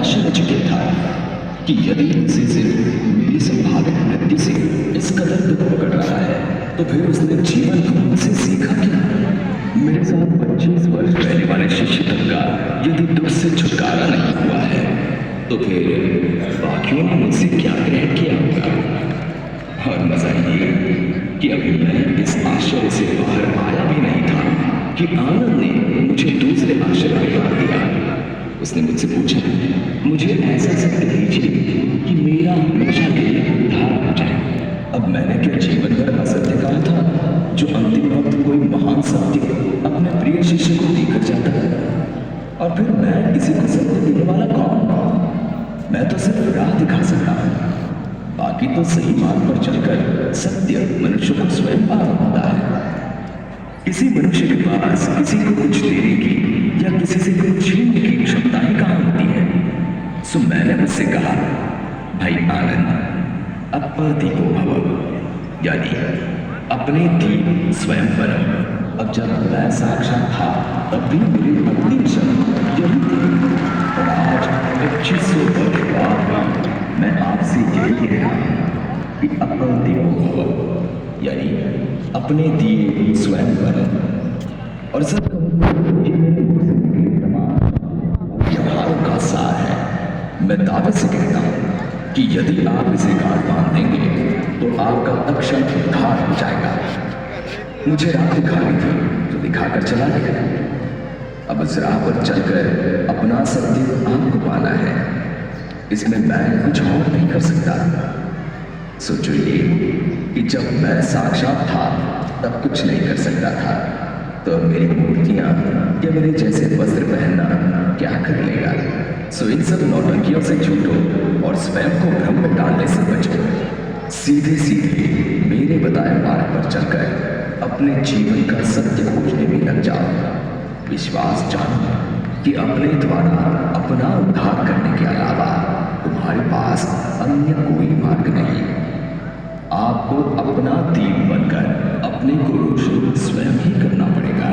आश्चर्यचकित था कि यदि उसे सिर्फ मेरी संभावित मृत्यु से इस कदर दुख पकड़ रहा है तो फिर उसने जीवन को मुझसे सीखा क्या? मेरे साथ 25 वर्ष पहले वाले शिष्य तक का यदि दुख से छुटकारा नहीं हुआ है तो फिर बाकियों ने मुझसे क्या ग्रहण किया होगा? और मजा ये कि अभी मैं इस आश्चर्य से बाहर आया भी नहीं था कि आनंद ने मुझे दूसरे आश्चर्य में डाल दिया। उसने मुझसे पूछा, मुझे ऐसा सत्य दीजिए कि मेरा हमेशा के लिए उद्धार हो जाए। अब मैंने क्या जीवन भर असत्य कहा था जो अंतिम वक्त कोई महान सत्य अपने प्रिय शिष्य को देकर जाता है? और फिर मैं किसी को सत्य देने वाला कौन? मैं तो सिर्फ राह दिखा सकता हूँ। बाकी तो सही मार्ग पर चलकर सत्य मनुष्य को स्वयं पार होता है। किसी मनुष्य के पास किसी को कुछ देने की या किसी से कुछ छीनने की क्षमता ही कहाँ होती है? सो मैंने उससे कहा, भाई आनंद, अपदीपो भव, यानी अपने दीप स्वयं बनो। अब जब मैं साक्षात था तब भी मेरे अंतिम शब्द यही थे और आज 2500 वर्ष बाद मैं आपसे यही कह रहा हूं कि अपदीपो भव, यानी अपने दिए स्वयं बनो। और सब व्यवहारों का सार है। मैं दावे से कहता हूं कि यदि आप इसे गांठ बांध देंगे तो आपका तत्क्षण उद्धार हो जाएगा। मुझे राह दिखानी थी जो दिखाकर चला गया। अब इस राह पर चलकर अपना सत्य आपको पाना है। इसमें मैं कुछ और नहीं कर सकता। सोचो ये कि जब मैं साक्षात था तब कुछ नहीं कर सकता था तो मेरी मूर्तियां या मेरे जैसे वस्त्र पहनना क्या कर लेगा? सो इन सब नौटंकियों से छूटो और स्वयं को भ्रम में डालने से बचो। सीधे सीधे मेरे बताए मार्ग पर चलकर अपने जीवन का सत्य खोजने में लग जाओ। विश्वास जानो कि अपने द्वारा अपना उद्धार करने के अलावा तुम्हारे पास अन्य कोई मार्ग नहीं। आपको अपना दीप बनकर अपने को रोशन स्वयं ही करना पड़ेगा।